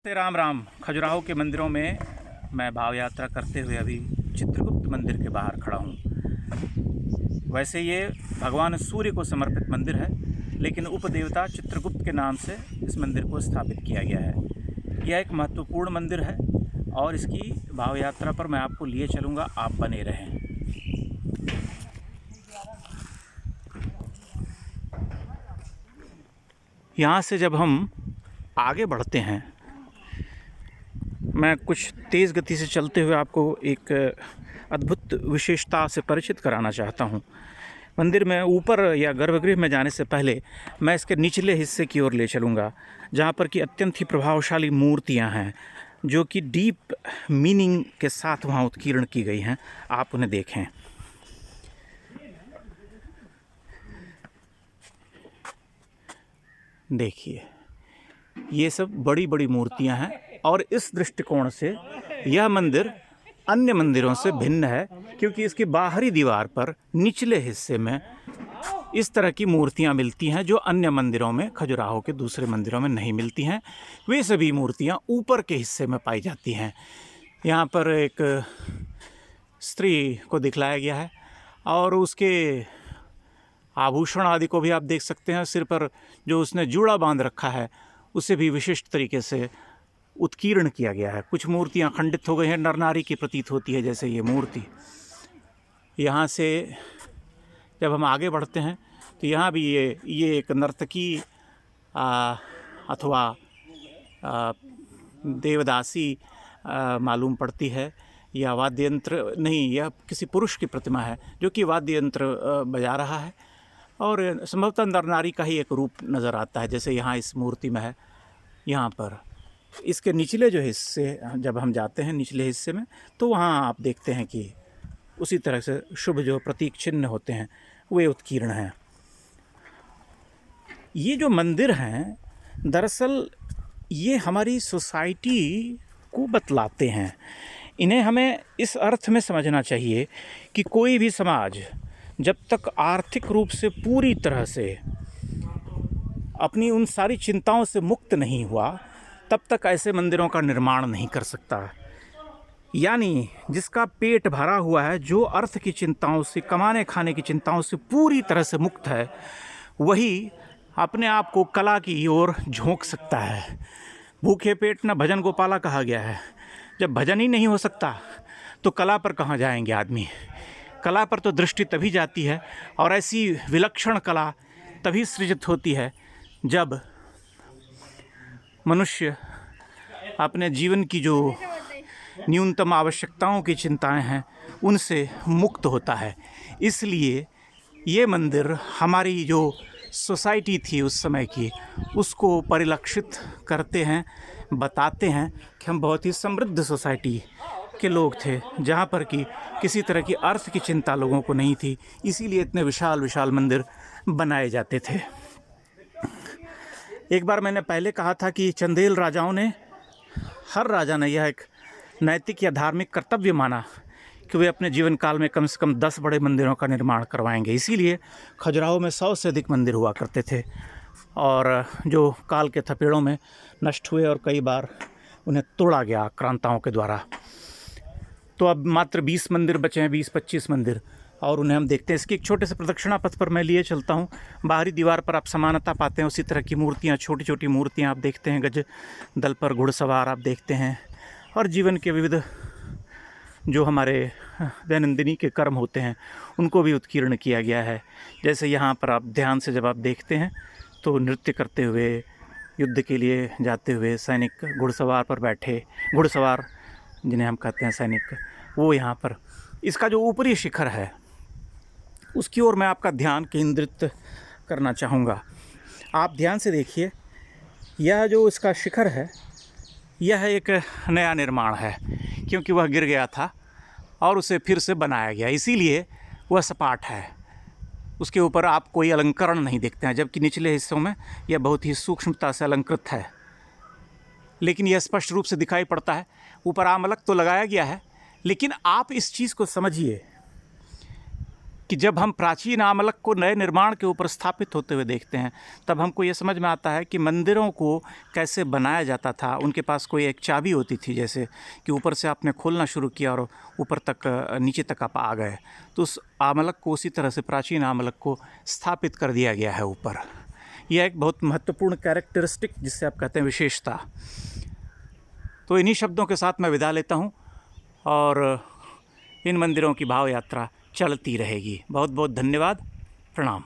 राम राम। खजुराहो के मंदिरों में मैं भाव यात्रा करते हुए अभी चित्रगुप्त मंदिर के बाहर खड़ा हूँ। वैसे ये भगवान सूर्य को समर्पित मंदिर है, लेकिन उपदेवता चित्रगुप्त के नाम से इस मंदिर को स्थापित किया गया है। यह एक महत्वपूर्ण मंदिर है और इसकी भाव यात्रा पर मैं आपको लिए चलूँगा, आप बने रहें। यहाँ से जब हम आगे बढ़ते हैं, मैं कुछ तेज़ गति से चलते हुए आपको एक अद्भुत विशेषता से परिचित कराना चाहता हूँ। मंदिर में ऊपर या गर्भगृह में जाने से पहले मैं इसके निचले हिस्से की ओर ले चलूँगा, जहाँ पर कि अत्यंत ही प्रभावशाली मूर्तियाँ हैं, जो कि डीप मीनिंग के साथ वहाँ उत्कीर्ण की गई हैं। आप उन्हें देखें। देखिए, ये सब बड़ी बड़ी मूर्तियां हैं और इस दृष्टिकोण से यह मंदिर अन्य मंदिरों से भिन्न है, क्योंकि इसकी बाहरी दीवार पर निचले हिस्से में इस तरह की मूर्तियां मिलती हैं जो अन्य मंदिरों में, खजुराहो के दूसरे मंदिरों में नहीं मिलती हैं। वे सभी मूर्तियां ऊपर के हिस्से में पाई जाती हैं। यहाँ पर एक स्त्री को दिखलाया गया है और उसके आभूषण आदि को भी आप देख सकते हैं। सिर पर जो उसने जूड़ा बांध रखा है उसे भी विशिष्ट तरीके से उत्कीर्ण किया गया है। कुछ मूर्तियां खंडित हो गई हैं, नर नारी की प्रतीत होती है, जैसे ये मूर्ति। यहाँ से जब हम आगे बढ़ते हैं तो यहाँ भी ये एक नर्तकी अथवा देवदासी मालूम पड़ती है, या वाद्य यंत्र नहीं, यह किसी पुरुष की प्रतिमा है जो कि वाद्य यंत्र बजा रहा है और संभवतः नर नारी का ही एक रूप नज़र आता है, जैसे यहाँ इस मूर्ति में है। यहाँ पर इसके निचले जो हिस्से, जब हम जाते हैं निचले हिस्से में, तो वहाँ आप देखते हैं कि उसी तरह से शुभ जो प्रतीक चिन्ह होते हैं वे उत्कीर्ण हैं। ये जो मंदिर हैं, दरअसल ये हमारी सोसाइटी को बतलाते हैं। इन्हें हमें इस अर्थ में समझना चाहिए कि कोई भी समाज जब तक आर्थिक रूप से पूरी तरह से अपनी उन सारी चिंताओं से मुक्त नहीं हुआ, तब तक ऐसे मंदिरों का निर्माण नहीं कर सकता। यानी जिसका पेट भरा हुआ है, जो अर्थ की चिंताओं से, कमाने खाने की चिंताओं से पूरी तरह से मुक्त है, वही अपने आप को कला की ओर झोंक सकता है। भूखे पेट न भजन गोपाला कहा गया है। जब भजन ही नहीं हो सकता तो कला पर कहाँ जाएंगे आदमी। कला पर तो दृष्टि तभी जाती है, और ऐसी विलक्षण कला तभी सृजित होती है जब मनुष्य अपने जीवन की जो न्यूनतम आवश्यकताओं की चिंताएं हैं उनसे मुक्त होता है। इसलिए ये मंदिर हमारी जो सोसाइटी थी उस समय की, उसको परिलक्षित करते हैं, बताते हैं कि हम बहुत ही समृद्ध सोसाइटी के लोग थे, जहाँ पर कि किसी तरह की अर्थ की चिंता लोगों को नहीं थी। इसीलिए इतने विशाल विशाल मंदिर बनाए जाते थे। एक बार मैंने पहले कहा था कि चंदेल राजाओं ने, हर राजा ने यह एक नैतिक या धार्मिक कर्तव्य माना कि वे अपने जीवन काल में कम से कम 10 बड़े मंदिरों का निर्माण करवाएंगे। इसीलिए खजुराहो में 100 से अधिक मंदिर हुआ करते थे, और जो काल के थपेड़ों में नष्ट हुए और कई बार उन्हें तोड़ा गया आक्रांताओं के द्वारा। तो अब मात्र 20 मंदिर बचे हैं, 20-25 मंदिर, और उन्हें हम देखते हैं। इसकी एक छोटे से प्रदक्षिणा पथ पर मैं लिए चलता हूँ। बाहरी दीवार पर आप समानता पाते हैं, उसी तरह की मूर्तियाँ, छोटी छोटी मूर्तियाँ आप देखते हैं। गज दल पर घुड़सवार आप देखते हैं, और जीवन के विविध जो हमारे दैनंदिनी के कर्म होते हैं उनको भी उत्कीर्ण किया गया है। जैसे यहाँ पर आप ध्यान से जब आप देखते हैं तो नृत्य करते हुए, युद्ध के लिए जाते हुए सैनिक घुड़सवार पर बैठे, घुड़सवार जिन्हें हम कहते हैं सैनिक, वो यहाँ पर, इसका जो ऊपरी शिखर है उसकी ओर मैं आपका ध्यान केंद्रित करना चाहूँगा। आप ध्यान से देखिए, यह जो इसका शिखर है यह एक नया निर्माण है, क्योंकि वह गिर गया था और उसे फिर से बनाया गया, इसीलिए वह सपाट है। उसके ऊपर आप कोई अलंकरण नहीं देखते हैं, जबकि निचले हिस्सों में यह बहुत ही सूक्ष्मता से अलंकृत है। लेकिन यह स्पष्ट रूप से दिखाई पड़ता है। ऊपर आमलक तो लगाया गया है, लेकिन आप इस चीज़ को समझिए कि जब हम प्राचीन आमलक को नए निर्माण के ऊपर स्थापित होते हुए देखते हैं तब हमको ये समझ में आता है कि मंदिरों को कैसे बनाया जाता था। उनके पास कोई एक चाबी होती थी, जैसे कि ऊपर से आपने खोलना शुरू किया और ऊपर तक नीचे तक आप आ गए, तो उस आमलक को उसी तरह से प्राचीन आमलक को स्थापित कर दिया गया है ऊपर। यह एक बहुत महत्वपूर्ण कैरेक्टरिस्टिक, जिससे आप कहते हैं विशेषता। तो इन्हीं शब्दों के साथ मैं विदा लेता हूँ और इन मंदिरों की भाव यात्रा चलती रहेगी। बहुत बहुत धन्यवाद, प्रणाम।